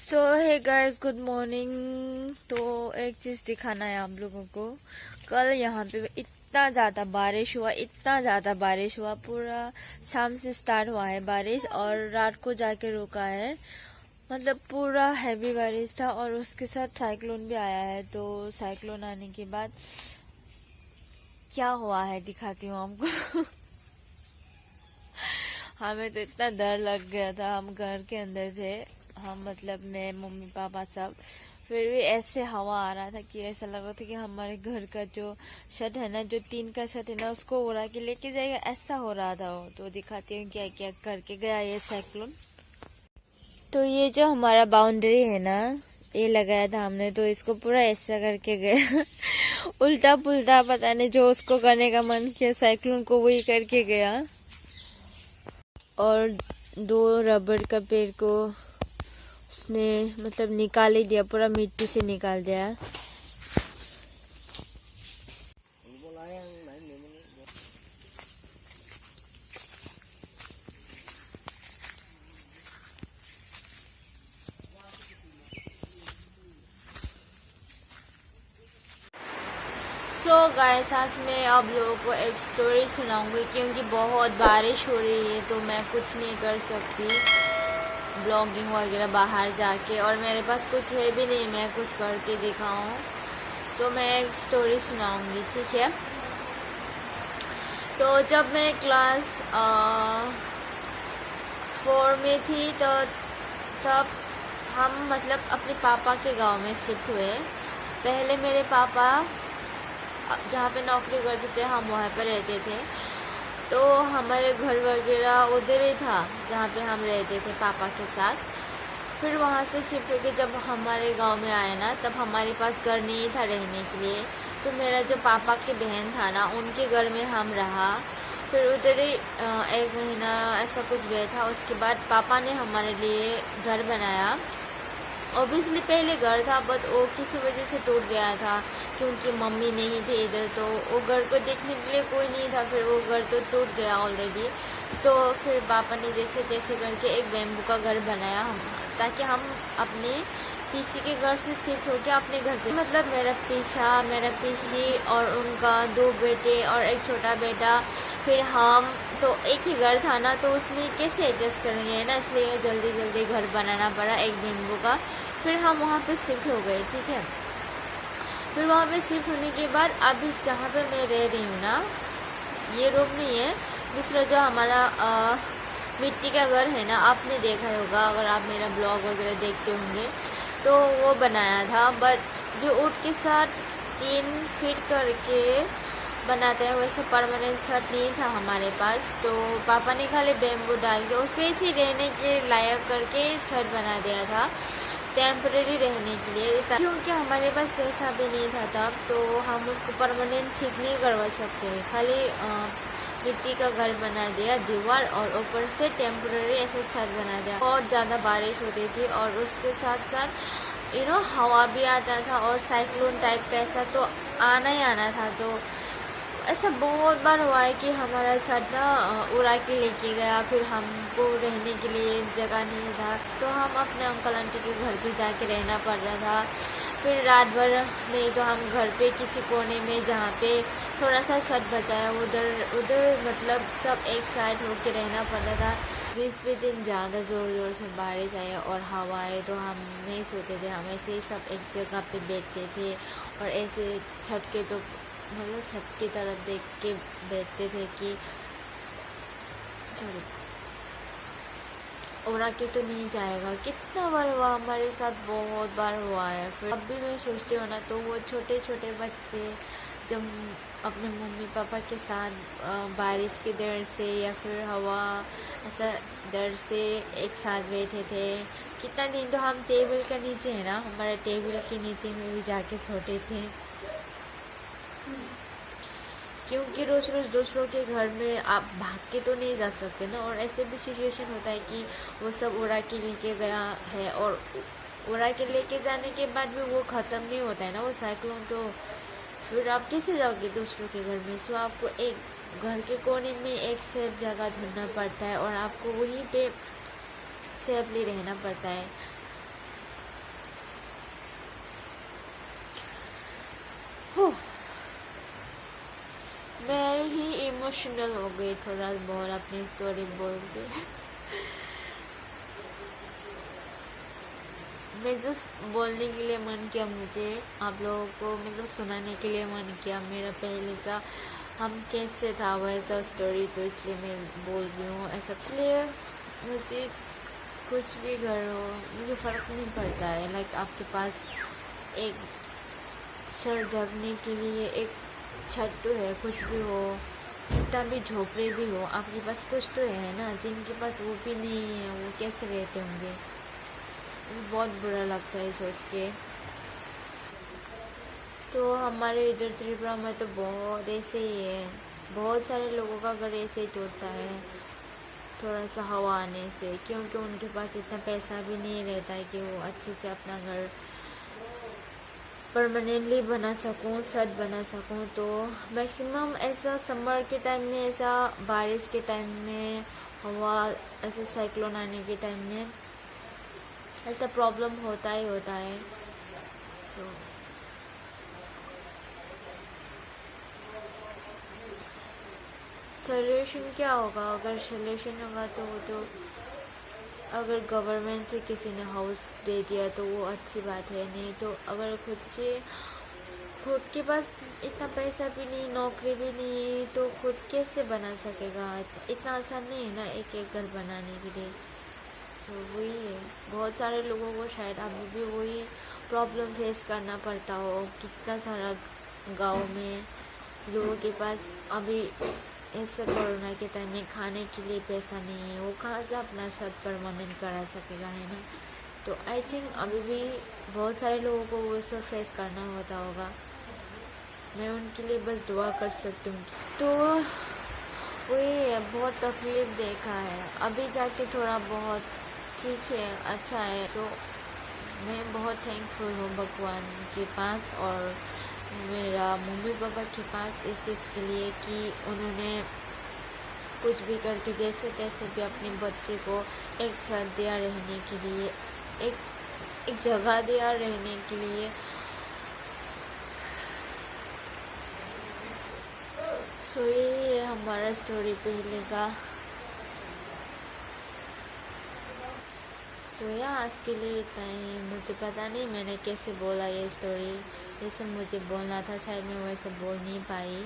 सो hey guys, good morning. तो एक चीज़ दिखाना है आप लोगों को। कल यहाँ पे इतना ज़्यादा बारिश हुआ, इतना ज़्यादा बारिश हुआ, पूरा शाम से स्टार्ट हुआ है बारिश और रात को जाके रुका है। मतलब पूरा हैवी बारिश था और उसके साथ साइक्लोन भी आया है। तो साइक्लोन आने के बाद क्या हुआ है दिखाती हूँ आपको। हमें तो इतना डर लग गया था, हम घर के अंदर थे, हम मतलब मैं मम्मी पापा सब। फिर भी ऐसे हवा आ रहा था कि ऐसा लग रहा था कि हमारे घर का जो छत है ना, जो टीन का छत है ना, उसको उड़ा के लेके जाएगा, ऐसा हो रहा था वो। तो दिखाती हूँ क्या क्या करके गया ये साइक्लोन। तो ये जो हमारा बाउंड्री है ना, ये लगाया था हमने, तो इसको पूरा ऐसा करके गया। उल्टा पुल्टा पता नहीं, जो उसको करने का मन किया साइक्लोन को वही करके गया। और दो रबड़ का पेड़ को उसने मतलब निकाल ही दिया, पूरा मिट्टी से निकाल दिया। सो गाइस, आज मैं आप लोगों को एक स्टोरी सुनाऊंगी क्योंकि बहुत बारिश हो रही है तो मैं कुछ नहीं कर सकती ब्लॉगिंग वगैरह बाहर जाके, और मेरे पास कुछ है भी नहीं मैं कुछ करके दिखाऊं। तो मैं एक स्टोरी सुनाऊंगी, ठीक है। तो जब मैं क्लास 4 में थी तो तब हम मतलब अपने पापा के गांव में शिफ्ट हुए। पहले मेरे पापा जहाँ पे नौकरी करते थे हम वहाँ पर रहते थे, तो हमारे घर वगैरह उधर ही था जहाँ पे हम रहते थे पापा के साथ। फिर वहाँ से शिफ्ट होकर जब हमारे गांव में आए ना, तब हमारे पास घर नहीं था रहने के लिए। तो मेरा जो पापा की बहन था ना, उनके घर में हम रहा। फिर उधर ही 1 महीना ऐसा कुछ बैठा। उसके बाद पापा ने हमारे लिए घर बनाया। ऑब्वियसली पहले घर था, बट वो किसी वजह से टूट गया था क्योंकि मम्मी नहीं थे इधर, तो वो घर को देखने के लिए कोई नहीं था। फिर वो घर तो टूट गया ऑलरेडी। तो फिर पापा ने जैसे तैसे करके एक बैम्बू का घर बनाया हम, ताकि हम अपने पीसी के घर से शिफ्ट होके अपने घर पे, मतलब मेरा पीसी और उनका 2 बेटे और एक छोटा बेटा, फिर हम। तो एक ही घर था ना, तो उसमें कैसे एडजस्ट करेंगे ना, इसलिए जल्दी जल्दी घर बनाना पड़ा एक बैम्बू का। फिर हम वहाँ पे शिफ्ट हो गए, ठीक है। फिर वहाँ पे शिफ्ट होने के बाद अभी जहाँ पे मैं रह रही हूँ ना, ये रूम नहीं है, दूसरा जो हमारा मिट्टी का घर है ना, आपने देखा होगा अगर आप मेरा ब्लॉग वगैरह देखते होंगे, तो वो बनाया था। बट जो ऊट के साथ 3 फीट करके बनाते हैं, वैसे परमानेंट छत नहीं था हमारे पास। तो पापा ने खाली बैम्बू डाल के उस पर ऐसे रहने के लायक करके छत बना दिया था, टेम्परेरी रहने के लिए। क्योंकि हमारे पास पैसा भी नहीं था तब, तो हम उसको परमानेंट ठीक नहीं करवा सकते। खाली मिट्टी का घर बना दिया, दीवार, और ऊपर से टेम्परेरी ऐसे छत बना दिया। बहुत ज़्यादा बारिश होती थी और उसके साथ साथ हवा भी आता था और साइक्लोन टाइप का ऐसा तो आना ही आना था। तो ऐसा बहुत बार हुआ है कि हमारा छत ना उड़ा के लेके गया। फिर हमको रहने के लिए जगह नहीं था, तो हम अपने अंकल आंटी के घर पे जाके रहना पड़ता था। फिर रात भर नहीं तो हम घर पे किसी कोने में जहाँ पे थोड़ा सा छत बचा है उधर मतलब सब एक साइड होके रहना पड़ता था। जिस दिन ज़्यादा ज़ोर से बारिश आए और हवा आए तो हम नहीं सोते थे, हम ऐसे ही सब एक जगह पे बैठते थे और ऐसे छत के तो मतलब छत की तरफ देख के बैठते थे कि सॉरी उड़ा के तो नहीं जाएगा। कितना बार हुआ हमारे साथ, बहुत बार हुआ है। फिर अब भी मैं सोचती हूँ ना, तो वो छोटे छोटे बच्चे जब अपने मम्मी पापा के साथ बारिश के डर से या फिर हवा ऐसा डर से एक साथ बैठे थे। कितना दिन तो हम टेबल के नीचे है ना, हमारे टेबल के नीचे में भी जाके सोते थे, क्योंकि रोज़ रोज़ दूसरों के घर में आप भाग के तो नहीं जा सकते ना। और ऐसे भी सिचुएशन होता है कि वो सब उड़ा के लेके गया है, और उड़ा के लेके जाने के बाद भी वो ख़त्म नहीं होता है ना वो साइक्लोन। तो फिर आप कैसे जाओगे दूसरों के घर में? सो आपको एक घर के कोने में एक सेफ जगह ढूंढना पड़ता है और आपको वहीं पे सेफली रहना पड़ता है। हो, मैं ही इमोशनल हो गई थोड़ा बहुत अपनी स्टोरी बोल के। मैं जस्ट बोलने के लिए मन किया मुझे, आप लोगों को मतलब सुनाने के लिए मन किया मेरा पहले का हम कैसे था वैसा स्टोरी, तो इसलिए मैं बोल रही हूँ ऐसा। इसलिए मुझे कुछ भी घर हो मुझे फ़र्क नहीं पड़ता है। लाइक आपके पास एक सर ढकने के लिए एक छत तो है, कुछ भी हो, कितना भी झोपड़े भी हो, आपके पास कुछ तो है ना। जिनके पास वो भी नहीं है वो कैसे रहते होंगे, बहुत बुरा लगता है सोच के। तो हमारे इधर त्रिपुरा में तो बहुत ऐसे ही है, बहुत सारे लोगों का घर ऐसे ही टूटता है थोड़ा सा हवा आने से, क्योंकि उनके पास इतना पैसा भी नहीं रहता है कि वो अच्छे से अपना घर परमानेंटली बना सकूं, सेट बना सकूं। तो मैक्सिमम ऐसा समर के टाइम में, ऐसा बारिश के टाइम में, हवा ऐसे साइक्लोन आने के टाइम में ऐसा प्रॉब्लम होता ही होता है। सो सोल्यूशन क्या होगा? अगर सोल्यूशन होगा तो वो तो अगर गवर्नमेंट से किसी ने हाउस दे दिया तो वो अच्छी बात है, नहीं तो अगर खुद के पास इतना पैसा भी नहीं, नौकरी भी नहीं, तो खुद कैसे बना सकेगा? इतना आसान नहीं है ना एक एक घर बनाने के लिए। सो वही है, बहुत सारे लोगों को शायद अभी भी वही प्रॉब्लम फेस करना पड़ता हो। कितना सारा गांव में लोगों के पास अभी ऐसे कोरोना के टाइम में खाने के लिए पैसा नहीं है, वो कहाँ से अपना छत परमानेंट करा सकेगा, है ना। तो आई थिंक अभी भी बहुत सारे लोगों को वो सब फेस करना होता होगा। मैं उनके लिए बस दुआ कर सकती हूँ। तो वही है, बहुत तकलीफ देखा है, अभी जाके थोड़ा बहुत ठीक है, अच्छा है। तो मैं बहुत थैंकफुल हूँ भगवान के पास और मेरा मम्मी पापा के पास इस चीज़ के लिए कि उन्होंने कुछ भी करके जैसे तैसे भी अपने बच्चे को एक साथ दिया रहने के लिए, एक जगह दिया रहने के लिए। सो ये हमारा स्टोरी पहले का। सो आज के लिए इतना ही। मुझे पता नहीं मैंने कैसे बोला ये स्टोरी, जैसे मुझे बोलना था शायद मैं वैसे बोल नहीं पाई।